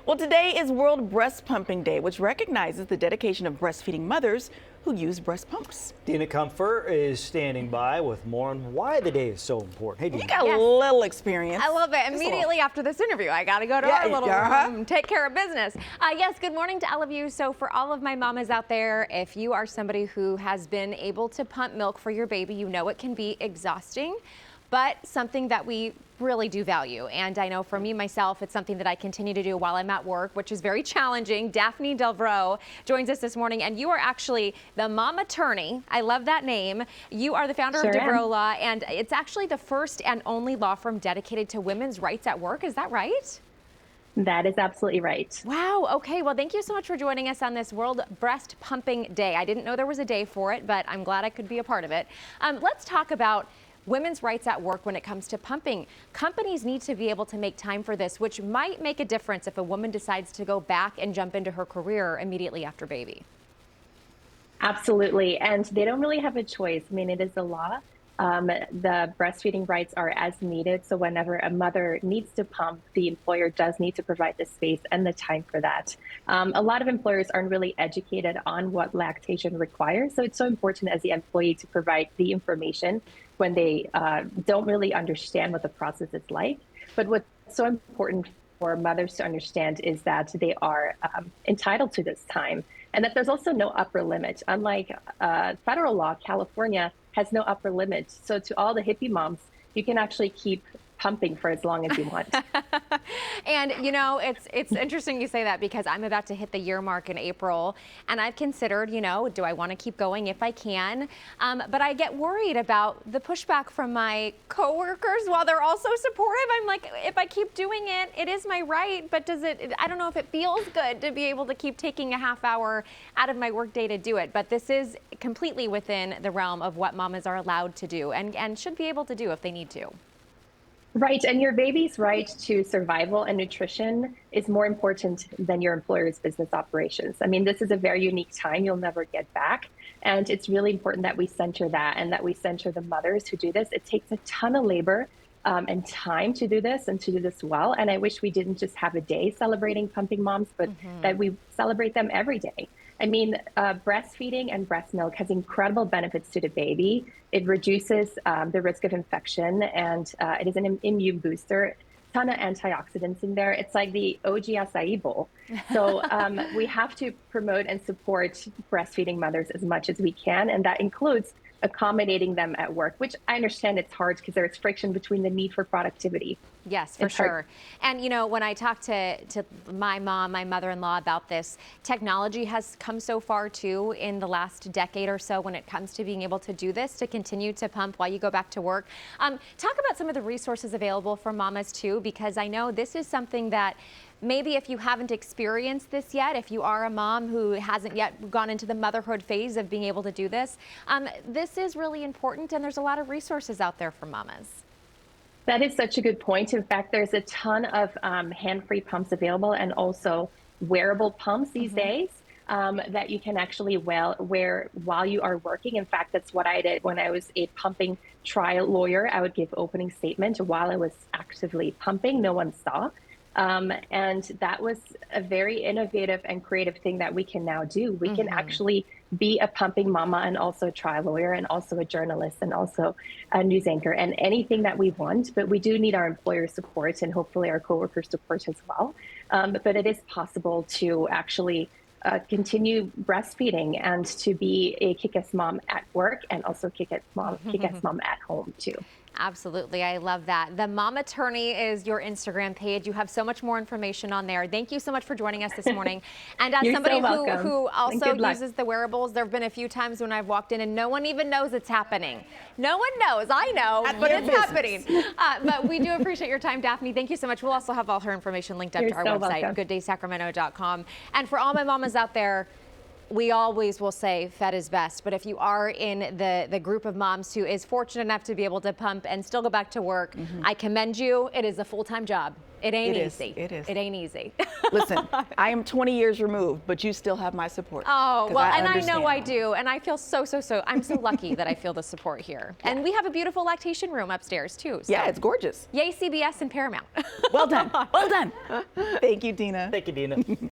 Well, today is World Breast Pumping Day, which recognizes the dedication of breastfeeding mothers who use breast pumps. Dina Comfort is standing by with more on why the day is so important. Hey, Dina. You got a little experience. I love it. Immediately after this interview, I got to go to our little room, take care of business. Yes, good morning to all of you. So for all of my mamas out there, if you are somebody who has been able to pump milk for your baby, you know it can be exhausting, but something that we really do value. And I know for me, myself, it's something that I continue to do while I'm at work, which is very challenging. Daphne Delvaux joins us this morning, and you are actually the mom attorney. I love that name. You are the founder of Delvaux Law, and it's actually the first and only law firm dedicated to women's rights at work. Is that right? That is absolutely right. Wow. Okay. Well, thank you so much for joining us on this World Breast Pumping Day. I didn't know there was a day for it, but I'm glad I could be a part of it. Let's talk about women's rights at work when it comes to pumping. Companies need to be able to make time for this, which might make a difference if a woman decides to go back and jump into her career immediately after baby. Absolutely. And they don't really have a choice. I mean, it is the law. The breastfeeding rights are as needed. So whenever a mother needs to pump, the employer does need to provide the space and the time for that. A lot of employers aren't really educated on what lactation requires. So it's so important as the employee to provide the information when they don't really understand what the process is like. But what's so important for mothers to understand is that they are entitled to this time, and that there's also no upper limit. Unlike federal law, California has no upper limit. So to all the hippie moms, you can actually keep pumping for as long as you want. And you know, it's interesting you say that, because I'm about to hit the year mark in April, and I've considered, you know, do I want to keep going if I can? But I get worried about the pushback from my coworkers. While they're also supportive, I'm like, if I keep doing it, it is my right, but I don't know if it feels good to be able to keep taking a half hour out of my workday to do it. But this is completely within the realm of what mamas are allowed to do and should be able to do if they need to. Right. And your baby's right to survival and nutrition is more important than your employer's business operations. I mean, this is a very unique time you'll never get back. And it's really important that we center that, and that we center the mothers who do this. It takes a ton of labor and time to do this, and to do this well. And I wish we didn't just have a day celebrating pumping moms, but that we celebrate them every day. I mean, breastfeeding and breast milk has incredible benefits to the baby. It reduces the risk of infection, and it is an immune booster. Ton of antioxidants in there. It's like the OG acai bowl. So we have to promote and support breastfeeding mothers as much as we can, and that includes accommodating them at work, which I understand it's hard because there's friction between the need for productivity. Yes, for sure. And you know, when I talk to my mom, my mother-in-law about this, technology has come so far too in the last decade or so when it comes to being able to do this, to continue to pump while you go back to work. Talk about some of the resources available for mamas too, because I know this is something that maybe if you haven't experienced this yet, if you are a mom who hasn't yet gone into the motherhood phase of being able to do this, this is really important, and there's a lot of resources out there for mamas. That is such a good point. In fact, there's a ton of hand-free pumps available, and also wearable pumps these days that you can actually wear while you are working. In fact, that's what I did when I was a pumping trial lawyer. I would give opening statement while I was actively pumping. No one saw. And that was a very innovative and creative thing that we can now do. We can actually be a pumping mama, and also a trial lawyer, and also a journalist, and also a news anchor, and anything that we want. But we do need our employer support, and hopefully our coworker support as well. But it is possible to actually continue breastfeeding and to be a kick-ass mom at work, and also kick-ass mom at home too. Absolutely. I love that. The Mom Attorney is your Instagram page. You have so much more information on there. Thank you so much for joining us this morning. And as somebody who also uses the wearables, there have been a few times when I've walked in and no one even knows it's happening. No one knows. I know, but it's happening. But we do appreciate your time, Daphne. Thank you so much. We'll also have all her information linked up to our website, gooddaysacramento.com. And for all my mamas out there, we always will say fed is best, but if you are in the group of moms who is fortunate enough to be able to pump and still go back to work, I commend you. It is a full-time job. It ain't easy. It is. It ain't easy. Listen, I am 20 years removed, but you still have my support. Oh, 'Cause well, and I know I understand. do. And I feel so, I'm so lucky that I feel the support here. And we have a beautiful lactation room upstairs too. So. Yeah, it's gorgeous. Yay, CBS and Paramount. Well done. Well done. Thank you, Dina. Thank you, Dina.